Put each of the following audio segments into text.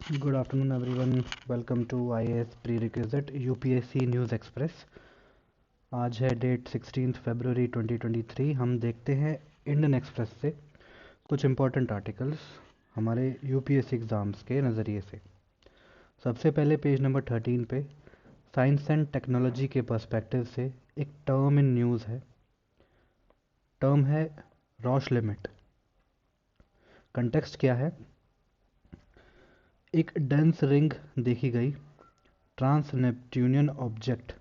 Good afternoon, everyone. Welcome to IAS Prerequisite UPSC news express. आज है date 16 फरवरी 2023। हम देखते हैं इंडियन एक्सप्रेस से कुछ इम्पोर्टेंट आर्टिकल्स हमारे यूपीएससी एग्ज़ाम्स के नज़रिए से। सबसे पहले पेज नंबर 13 पे साइंस एंड टेक्नोलॉजी के पर्सपेक्टिव से एक टर्म इन न्यूज़ है। टर्म है रॉश लिमिट। कंटेक्स्ट क्या है? एक डेंस रिंग देखी गई। ट्रांस नेपट्यूनियन ऑब्जेक्ट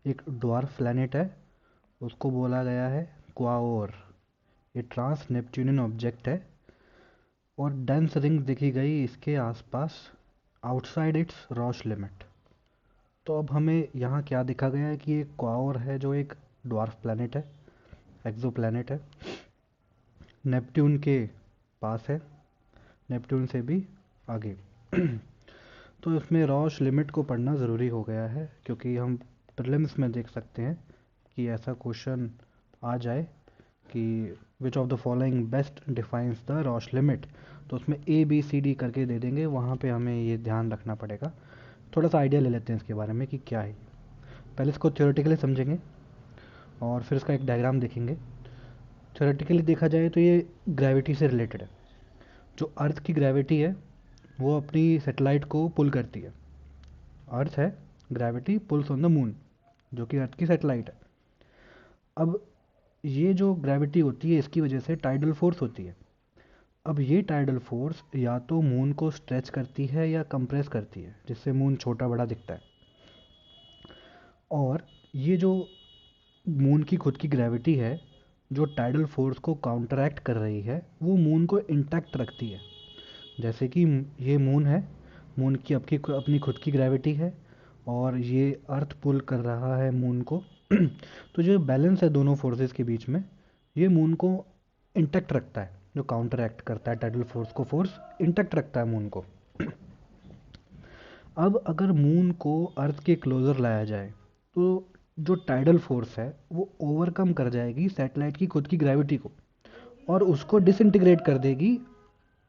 एक ड्वार्फ प्लैनेट है, उसको बोला गया है क्वाओर। ये ट्रांस नेपट्यूनियन ऑब्जेक्ट है और डेंस रिंग देखी गई इसके आसपास आउटसाइड इट्स रॉश लिमिट। तो अब हमें यहाँ क्या दिखा गया है कि ये क्वाओर है जो एक ड्वार्फ प्लैनेट है, एक्सो प्लैनेट है, नेपट्यून के पास है, नेपट्यून से भी आगे। तो इसमें रॉश लिमिट को पढ़ना ज़रूरी हो गया है क्योंकि हम प्रीलिम्स में देख सकते हैं कि ऐसा क्वेश्चन आ जाए कि which of the following best defines the Roche limit, तो उसमें ABCD करके दे देंगे, वहाँ पे हमें ये ध्यान रखना पड़ेगा। थोड़ा सा आइडिया ले लेते हैं इसके बारे में कि क्या है। पहले इसको थ्योरेटिकली समझेंगे और फिर इसका एक डायग्राम देखेंगे। थ्योरेटिकली देखा जाए तो ये ग्रेविटी से रिलेटेड है। जो अर्थ की ग्रेविटी है वो अपनी सैटेलाइट को पुल करती है। अर्थ है, gravity pulls on the moon, जो कि अर्थ की सैटेलाइट है। अब ये जो ग्रेविटी होती है इसकी वजह से टाइडल फोर्स होती है। अब ये टाइडल फोर्स या तो मून को स्ट्रेच करती है या कंप्रेस करती है, जिससे मून छोटा बड़ा दिखता है। और ये जो मून की खुद की ग्रेविटी है जो टाइडल फोर्स को काउंटरैक्ट कर रही है, वो मून को इंटैक्ट रखती है। जैसे कि ये मून है, मून की अपनी खुद की ग्रेविटी है और ये अर्थ पुल कर रहा है मून को। तो जो बैलेंस है दोनों फोर्सेस के बीच में, ये मून को इंटैक्ट रखता है। जो काउंटर एक्ट करता है टाइडल फोर्स को, फोर्स इंटैक्ट रखता है मून को। अब अगर मून को अर्थ के क्लोज़र लाया जाए तो जो टाइडल फोर्स है वो ओवरकम कर जाएगी सैटेलाइट की खुद की ग्रेविटी को और उसको डिसइंटीग्रेट कर देगी।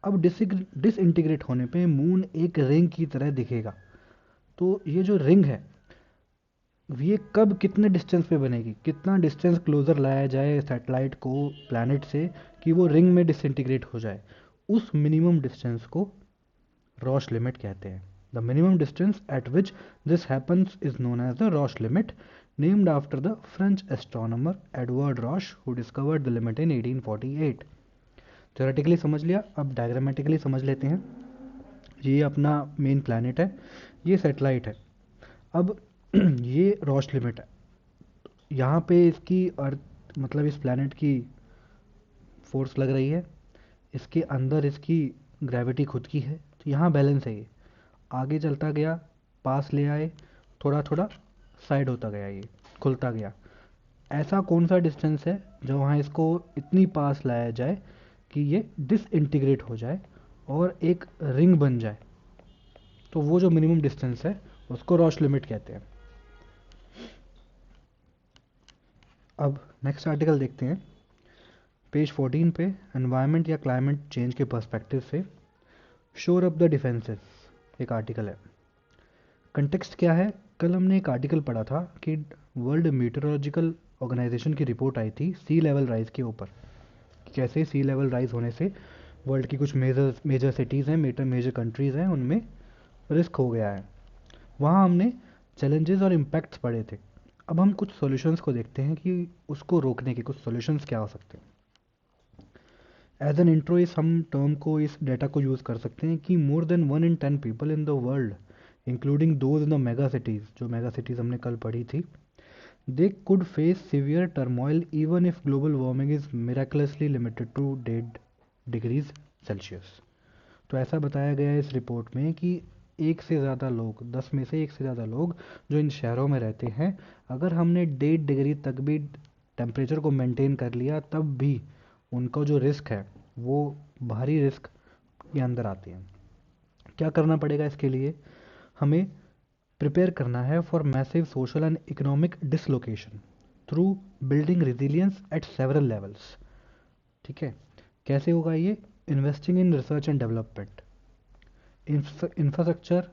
अब डिसइंटीग्रेट होने पे मून एक रिंग की तरह दिखेगा। तो ये जो रिंग है ये कब कितने डिस्टेंस पे बनेगी, कितना डिस्टेंस क्लोज़र लाया जाए सैटेलाइट को प्लैनेट से कि वो रिंग में डिसइंटीग्रेट हो जाए, उस मिनिमम डिस्टेंस को रॉश लिमिट कहते हैं। The minimum distance at which this happens is known as the Roche limit, named after the French astronomer Edward Roche who discovered the limit in 1848। Theoretically समझ लिया, अब diagrammatically समझ लेते हैं। ये अपना मेन प्लैनेट है, ये सैटेलाइट है। अब ये रॉश लिमिट है। यहाँ पे इसकी अर्थ मतलब इस प्लैनेट की फोर्स लग रही है, इसके अंदर इसकी ग्रेविटी खुद की है, तो यहाँ बैलेंस है। ये आगे चलता गया, पास ले आए, थोड़ा थोड़ा साइड होता गया, ये खुलता गया। ऐसा कौन सा डिस्टेंस है जो वहाँ इसको इतनी पास लाया जाए कि ये डिसइंटीग्रेट हो जाए और एक रिंग बन जाए, तो वो जो मिनिमम डिस्टेंस है उसको रॉश लिमिट कहते हैं। अब नेक्स्ट आर्टिकल देखते हैं पेज 14 पे। एनवायरनमेंट या क्लाइमेट चेंज के पर्सपेक्टिव से शोर अप द डिफेंसेस एक आर्टिकल है। कंटेक्स्ट क्या है? कल हमने एक आर्टिकल पढ़ा था कि वर्ल्ड मीटरोलॉजिकल ऑर्गेनाइजेशन की रिपोर्ट आई थी सी लेवल राइज के ऊपर। कैसे सी लेवल राइज होने से वर्ल्ड की कुछ मेजर सिटीज़ हैं, मेजर कंट्रीज़ हैं, उनमें रिस्क हो गया है। वहाँ हमने चैलेंजेस और इम्पैक्ट्स पढ़े थे। अब हम कुछ सॉल्यूशंस को देखते हैं कि उसको रोकने के कुछ सॉल्यूशंस क्या हो सकते हैं। एज एन इंट्रो इस हम टर्म को, इस डेटा को यूज़ कर सकते हैं कि more than 1 in 10 people in the world including those in the mega cities, जो मेगा सिटीज़ हमने कल पढ़ी थी, they could face severe turmoil even if global warming is miraculously limited to 1.5 degrees Celsius. तो ऐसा बताया गया है इस रिपोर्ट में कि एक से ज़्यादा लोग, 10 में से एक से ज़्यादा लोग जो इन शहरों में रहते हैं, अगर हमने 1.5 डिग्री तक भी टेम्परेचर को मेंटेन कर लिया तब भी उनका जो रिस्क है वो भारी रिस्क के अंदर आते हैं। क्या करना पड़ेगा इसके लिए? हमें प्रिपेयर करना है for massive social and economic dislocation through building resilience at several levels. ठीक है, कैसे होगा ये? Investing in research and development, infrastructure,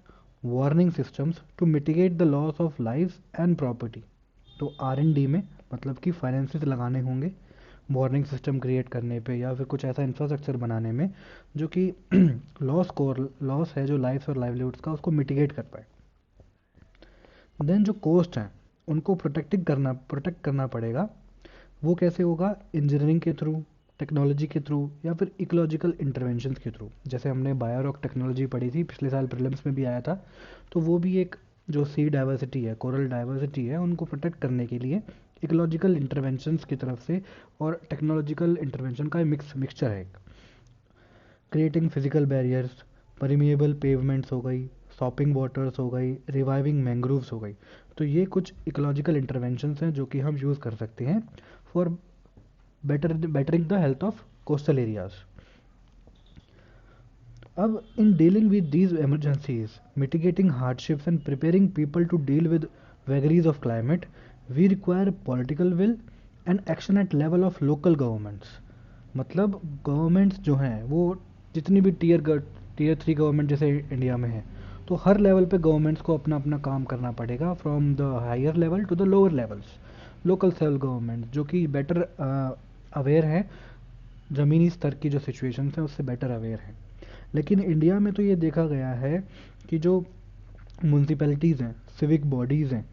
warning systems to mitigate the loss of lives and property. तो R&D में मतलब कि फाइनेंसेस लगाने होंगे वार्निंग सिस्टम क्रिएट करने पे या फिर कुछ ऐसा इंफ्रास्ट्रक्चर बनाने में जो कि लॉस है जो लाइफ्स और लाइवलीहुड्स का उसको मिटिगेट कर पाए। देन जो कोस्ट हैं उनको प्रोटेक्ट करना पड़ेगा। वो कैसे होगा? इंजीनियरिंग के थ्रू, टेक्नोलॉजी के थ्रू या फिर इकोलॉजिकल इंटरवेंशंस के थ्रू। जैसे हमने बायोरॉक टेक्नोलॉजी पढ़ी थी पिछले साल प्रीलिम्स में भी आया था, तो वो भी एक जो सी डाइवर्सिटी है, कोरल डाइवर्सिटी है, उनको प्रोटेक्ट करने के लिए इकोलॉजिकल इंटरवेंशंस की तरफ से और टेक्नोलॉजिकल इंटरवेंशन का मिक्सचर है। Creating physical barriers, permeable pavements हो गई, सॉपिंग वाटर्स हो गई, रिवाइविंग मैंग्रोव्स हो गई। तो ये कुछ इकोलॉजिकल इंटरवेंशंस हैं जो कि हम यूज़ कर सकते हैं for bettering the health of coastal areas. अब in dealing with these emergencies, mitigating hardships and preparing people to deal with vagaries of climate, we require political will and action at level of local governments. मतलब governments जो हैं वो जितनी भी tier 3 government जैसे India में है, तो हर लेवल पे गवर्नमेंट्स को अपना अपना काम करना पड़ेगा from the higher level to the lower levels. Local self government जो कि बेटर अवेयर है, ज़मीनी स्तर की जो सिचुएशन है उससे बेटर अवेयर है। लेकिन इंडिया में तो ये देखा गया है कि जो म्यूनसिपैलिटीज़ हैं, सिविक बॉडीज़ हैं,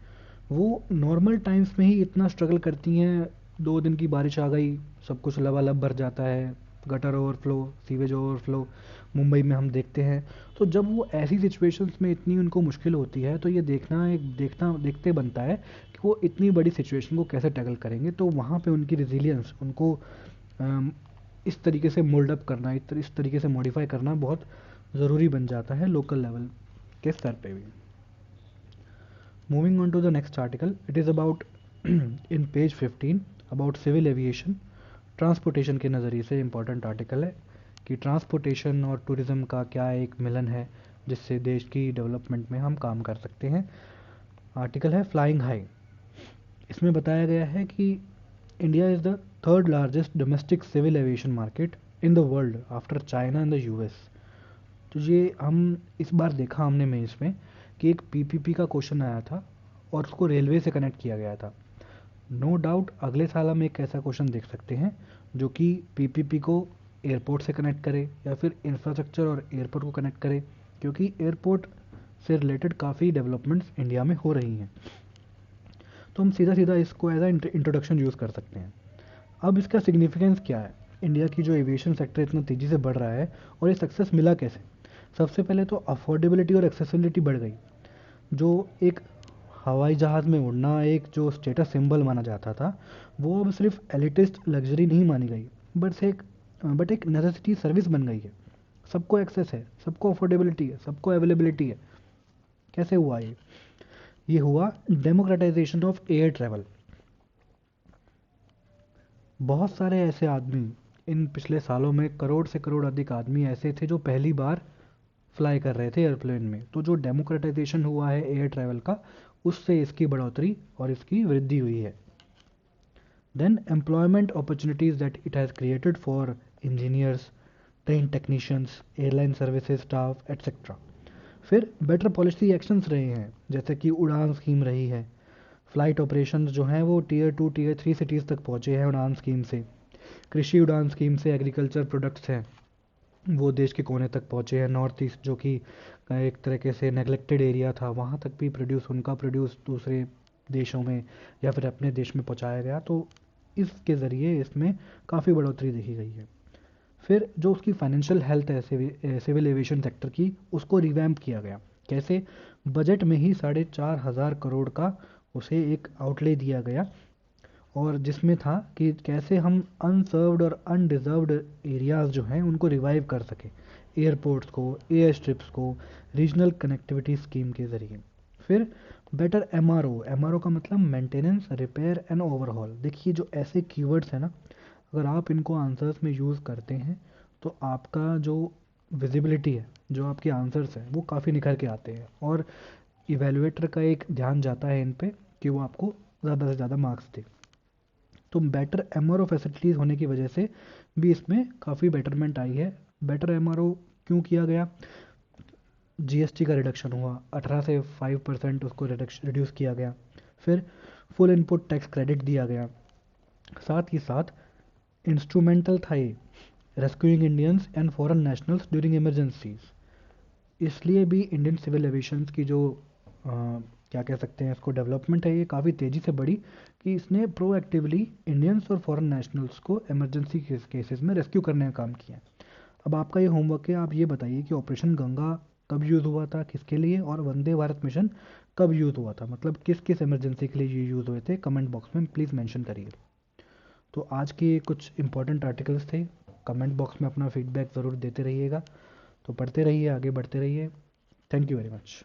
वो नॉर्मल टाइम्स में ही इतना स्ट्रगल करती हैं। 2 दिन की बारिश आ गई, सब कुछ लबालब भर जाता है, gutter overflow, sewage overflow Mumbai में हम देखते हैं। तो जब वो ऐसी सिचुएशंस में इतनी उनको मुश्किल होती है तो ये देखते बनता है कि वो इतनी बड़ी सिचुएशन को कैसे टैकल करेंगे। तो वहाँ पे उनकी रिजिलियंस, उनको इस तरीके से मोल्ड अप करना, इस तरीके से मॉडिफाई करना बहुत ज़रूरी बन जाता है लोकल लेवल के स्तर पे भी। Moving on to the next article, it is about in page 15 about civil aviation. Transportation के नज़रिए से इम्पॉर्टेंट आर्टिकल है कि ट्रांसपोर्टेशन और टूरिज़्म का क्या एक मिलन है जिससे देश की डेवलपमेंट में हम काम कर सकते हैं। आर्टिकल है फ्लाइंग हाई। इसमें बताया गया है कि India is the third largest domestic civil aviation market in the world after China and the US. तो ये हम इस बार देखा हमने मेंस में कि एक पीपीपी का क्वेश्चन आया था और उसको रेलवे से कनेक्ट किया गया था। नो डाउट अगले साल हम एक ऐसा क्वेश्चन देख सकते हैं जो कि पीपीपी को एयरपोर्ट से कनेक्ट करे या फिर इंफ्रास्ट्रक्चर और एयरपोर्ट को कनेक्ट करे, क्योंकि एयरपोर्ट से रिलेटेड काफ़ी डेवलपमेंट्स इंडिया में हो रही हैं। तो हम सीधा सीधा इसको एज अ इंट्रोडक्शन यूज़ कर सकते हैं। अब इसका सिग्निफिकेंस क्या है? इंडिया की जो एविएशन सेक्टर इतना तेज़ी से बढ़ रहा है और ये सक्सेस मिला कैसे? सबसे पहले तो अफोर्डेबिलिटी और एक्सेसिबिलिटी बढ़ गई। जो एक हवाई जहाज़ में उड़ना एक जो स्टेटस सिंबल माना जाता था, वो अब सिर्फ एलिटिस्ट लग्जरी नहीं मानी गई, बट एक नेसेसिटी सर्विस बन गई है। सबको एक्सेस है, सबको अफोर्डेबिलिटी है, सबको अवेलेबिलिटी है। कैसे हुआ ये? ये हुआ डेमोक्रेटाइजेशन ऑफ एयर ट्रैवल। बहुत सारे ऐसे आदमी इन पिछले सालों में, करोड़ से करोड़ अधिक आदमी ऐसे थे जो पहली बार फ्लाई कर रहे थे एयरप्लेन में। तो जो डेमोक्रेटाइजेशन हुआ है एयर ट्रैवल का, उससे इसकी बढ़ोतरी और इसकी वृद्धि हुई है। Then employment opportunities that it has created for engineers, train technicians, airline services staff etcetera. फिर बेटर पॉलिसी एक्शंस रहे हैं, जैसे कि उड़ान स्कीम रही है। फ्लाइट ऑपरेशंस जो हैं वो टियर 2 टियर 3 सिटीज़ तक पहुँचे हैं उड़ान स्कीम से। कृषि उड़ान स्कीम से एग्रीकल्चर प्रोडक्ट्स हैं वो देश के कोने तक पहुँचे हैं। नॉर्थ ईस्ट जो कि एक तरीके से नेगलेक्टेड एरिया था, वहाँ तक भी उनका प्रोड्यूस दूसरे देशों में या फिर अपने देश में पहुँचाया गया। तो इसके ज़रिए इसमें काफ़ी बढ़ोतरी देखी गई है। फिर जो उसकी फाइनेंशियल हेल्थ है सिविल एविएशन सेक्टर की, उसको रिवैम्प किया गया। कैसे? बजट में ही 4,500 करोड़ का उसे एक आउटले दिया गया, और जिसमें था कि कैसे हम अनसर्व्ड और अनडिजर्व्ड एरियाज़ जो हैं उनको रिवाइव कर सकें, एयरपोर्ट्स को, एयर स्ट्रिप्स को, रीजनल कनेक्टिविटी स्कीम के ज़रिए। फिर बेटर एमआरओ का मतलब मेंटेनेंस, रिपेयर एंड ओवरहॉल। देखिए जो ऐसे कीवर्ड्स हैं ना, अगर आप इनको आंसर्स में यूज़ करते हैं तो आपका जो विजिबिलिटी है, जो आपके आंसर्स हैं, वो काफ़ी निखर के आते हैं और इवेलुएटर का एक ध्यान जाता है इन पे कि वो आपको ज़्यादा से ज़्यादा मार्क्स दे। तो बेटर एमआरओ फैसिलिटीज़ होने की वजह से भी इसमें काफ़ी बेटरमेंट आई है। बेटर एमआरओ क्यों किया गया? जीएसटी का रिडक्शन हुआ, 18 से 5% उसको रिड्यूस किया गया। फिर फुल इनपुट टैक्स क्रेडिट दिया गया। साथ ही साथ इंस्ट्रूमेंटल था ये rescuing Indians and foreign nationals during emergencies. इसलिए भी इंडियन सिविल एविएशन की जो क्या कह सकते हैं इसको डेवलपमेंट है, ये काफ़ी तेज़ी से बढ़ी कि इसने प्रोएक्टिवली इंडियंस और फॉरेन नेशनल्स को इमरजेंसी केसेस में रेस्क्यू करने का काम किया। अब आपका ये होमवर्क है, आप ये बताइए कि ऑपरेशन गंगा कब यूज़ हुआ था, किसके लिए, और वंदे भारत मिशन कब यूज़ हुआ था, मतलब किस किस इमरजेंसी के लिए ये यूज़ हुए थे, कमेंट बॉक्स में प्लीज़ मेंशन करिए। तो आज के कुछ इंपॉर्टेंट आर्टिकल्स थे। कमेंट बॉक्स में अपना फीडबैक ज़रूर देते रहिएगा। तो पढ़ते रहिए, आगे बढ़ते रहिए। Thank you very much.